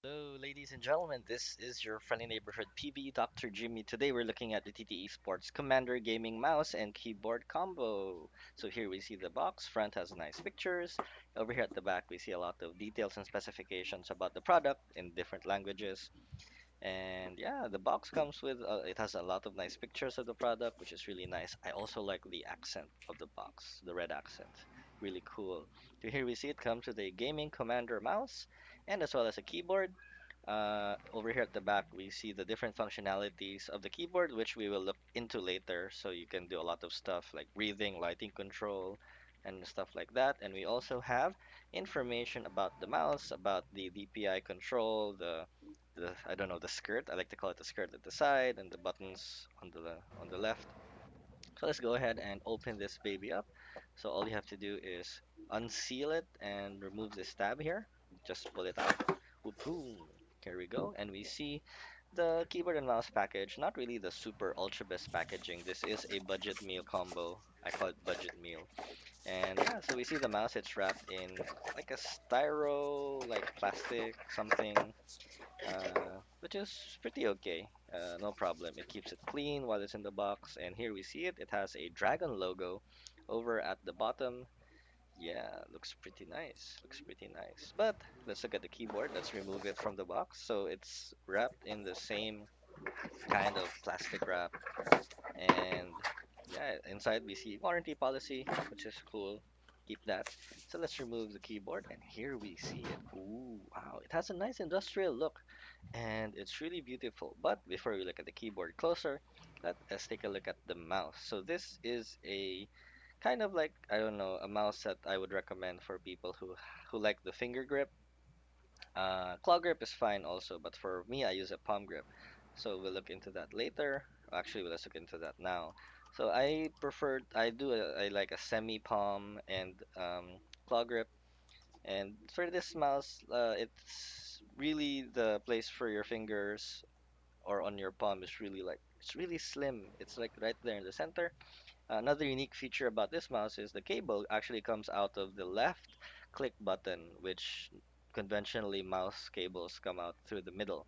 Hello, ladies and gentlemen. This is your friendly neighborhood PB, Dr. Jimmy. Today we're looking at the TT Esports Commander Gaming Mouse and Keyboard combo. So here we see the box. Front has nice pictures. Over here at the back, we see a lot of details and specifications about the product in different languages. And yeah, the box comes with it has a lot of nice pictures of the product, which is really nice. I also like the accent of the box, the red accent. Really cool. So here we see it comes with a gaming commander mouse and as well as a keyboard. Over here at the back, we see the different functionalities of the keyboard, which we will look into later. So you can do a lot of stuff like breathing, lighting control, and stuff like that. And we also have information about the mouse, about the DPI control, the I don't know, the skirt. I like to call it the skirt at the side and the buttons on the left. So let's go ahead and open this baby up. So all you have to do is unseal it and remove this tab here. Just pull it out. Whoop, boom. Here we go. And we see the keyboard and mouse package. Not really the super ultra best packaging. This is a budget meal combo. I call it budget meal. And yeah, so we see the mouse. It's wrapped in like a styro, like plastic something, which is pretty okay. No problem. It keeps it clean while it's in the box. And here we see it. It has a dragon logo over at the bottom. Yeah, looks pretty nice. Looks pretty nice. But let's look at the keyboard. Let's remove it from the box. So it's wrapped in the same kind of plastic wrap. And yeah, inside we see warranty policy, which is cool. Keep that. So let's remove the keyboard, and here we see it. Ooh, wow! It has a nice industrial look and it's really beautiful. But before we look at the keyboard closer, let us take a look at the mouse. So this is a kind of like, I don't know, a mouse that I would recommend for people who like the finger grip. Claw grip is fine also, but for me I use a palm grip. So we'll look into that later. Actually, let's look into that now. So I like a semi palm and claw grip. And for this mouse, it's really the place for your fingers or on your palm is really like it's really slim. It's like right there in the center. Another unique feature about this mouse is the cable actually comes out of the left click button, which conventionally mouse cables come out through the middle.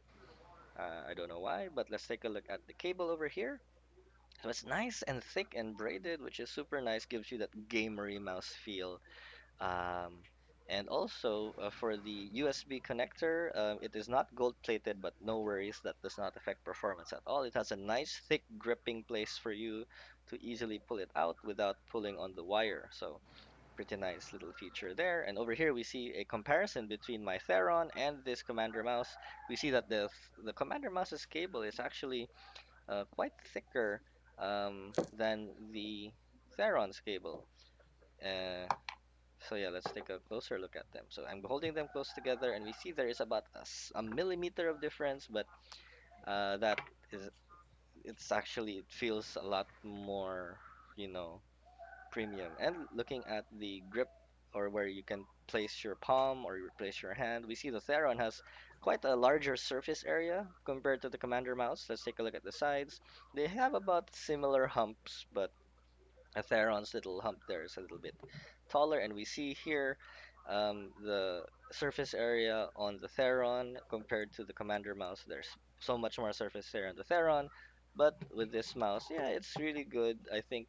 I don't know why, but let's take a look at the cable over here. So it's nice and thick and braided, which is super nice, gives you that gamery mouse feel. Um, and also for the USB connector, it is not gold plated, but no worries, that does not affect performance at all. It has a nice thick gripping place for you to easily pull it out without pulling on the wire. So pretty nice little feature there. And over here we see a comparison between my Theron and this Commander mouse. We see that the Commander mouse's cable is actually quite thicker than the Theron's cable. Uh, so yeah, let's take a closer look at them. So I'm holding them close together, and we see there is about a millimeter of difference, but that is it's actually it feels a lot more, you know, premium. And looking at the grip or where you can place your palm or place your hand, we see the Theron has quite a larger surface area compared to the Commander mouse. Let's take a look at the sides. They have about similar humps, but a Theron's little hump there is a little bit taller, and we see here the surface area on the Theron compared to the Commander mouse. There's so much more surface area on the Theron, but with this mouse, yeah, it's really good. I think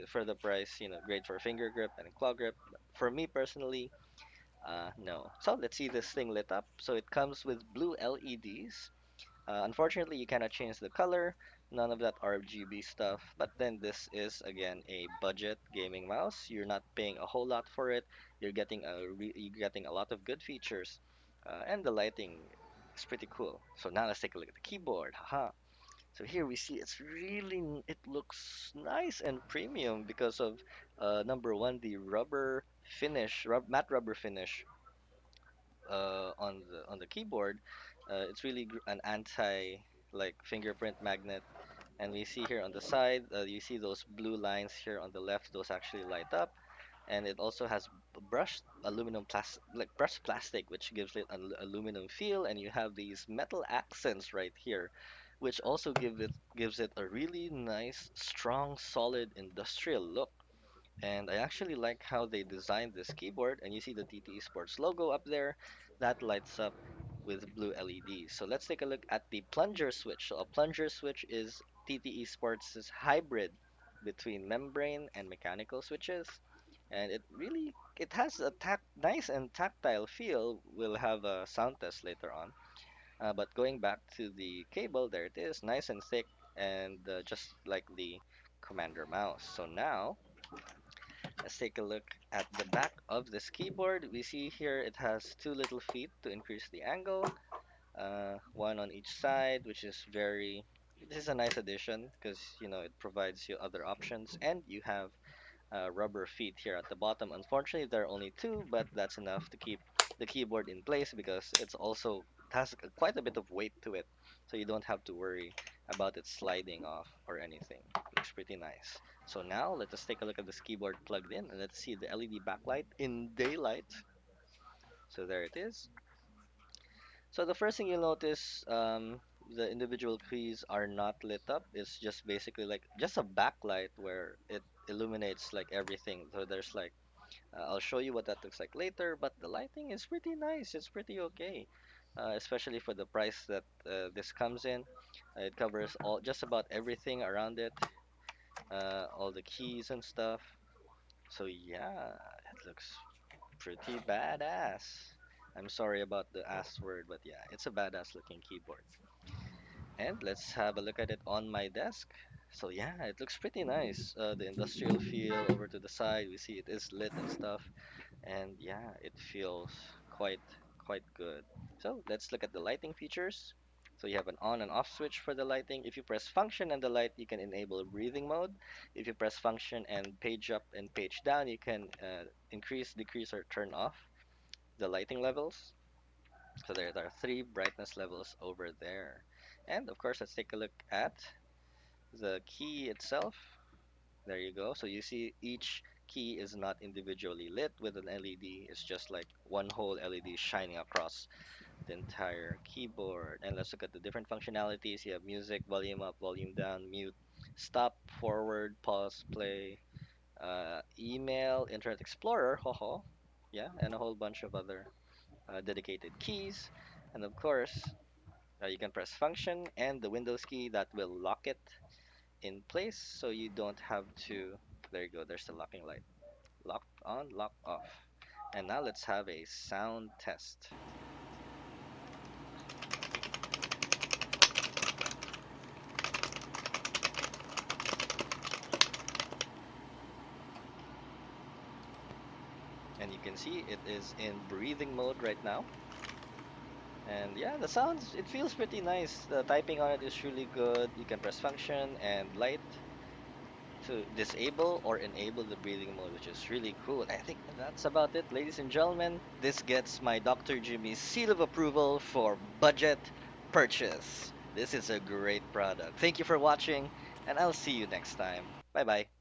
for the price, great for finger grip and claw grip. But for me personally, no. So let's see this thing lit up. So it comes with blue LEDs. Unfortunately, you cannot change the color, none of that RGB stuff. But then this is again a budget gaming mouse. You're not paying a whole lot for it. You're getting a lot of good features, and the lighting is pretty cool. So now let's take a look at the keyboard. Haha. So here we see it looks nice and premium because of number one, the rubber finish, matte rubber finish on the keyboard. It's really an anti like fingerprint magnet, and we see here on the side, you see those blue lines here on the left. Those actually light up, and it also has brushed aluminum plastic, like brushed plastic, which gives it an aluminum feel. And you have these metal accents right here, which also gives it a really nice, strong, solid industrial look. And I actually like how they designed this keyboard, and you see the TT Sports logo up there that lights up. with blue LEDs. So let's take a look at the plunger switch. So a plunger switch is TTE Sports' hybrid between membrane and mechanical switches, and it has a nice and tactile feel. We'll have a sound test later on. But going back to the cable, there it is, nice and thick, and just like the Commander mouse. So now let's take a look at the back of this keyboard. We see here it has two little feet to increase the angle, one on each side, which is very. This is a nice addition because it provides you other options, and you have rubber feet here at the bottom. Unfortunately, there are only two, but that's enough to keep the keyboard in place because it has quite a bit of weight to it, so you don't have to worry about it sliding off or anything. Looks pretty nice. So now let us take a look at this keyboard plugged in, and let's see the LED backlight in daylight. So there it is. So the first thing you'll notice, the individual keys are not lit up. It's just basically like just a backlight where it illuminates like everything. So there's like I'll show you what that looks like later, but the lighting is pretty nice. It's pretty okay, especially for the price that this comes in. It covers all just about everything around it, all the keys and stuff. So yeah, it looks pretty badass. I'm sorry about the ass word, but yeah, it's a badass looking keyboard. And let's have a look at it on my desk. So yeah, it looks pretty nice. The industrial feel over to the side, we see it is lit and stuff. And yeah, it feels quite quite good. So let's look at the lighting features. So you have an on and off switch for the lighting. If you press function and the light, you can enable breathing mode. If you press function and page up and page down, you can increase, decrease, or turn off the lighting levels. So there are three brightness levels over there. And of course, let's take a look at the key itself. There you go. So you see each key is not individually lit with an LED. It's just like one whole LED shining across the entire keyboard. And let's look at the different functionalities. You have music, volume up, volume down, mute, stop, forward, pause, play, email, Internet Explorer, ho. Yeah, and a whole bunch of other dedicated keys. And of course, you can press function and the Windows key that will lock it in place so you don't have to. There you go, there's the locking light. Lock on, lock off. And now let's have a sound test. And you can see it is in breathing mode right now. And yeah, it feels pretty nice. The typing on it is really good. You can press function and light to disable or enable the breathing mode, which is really cool. I think that's about it, ladies and gentlemen. This gets my Dr. Jimmy's seal of approval for budget purchase. This is a great product. Thank you for watching, and I'll see you next time. Bye bye.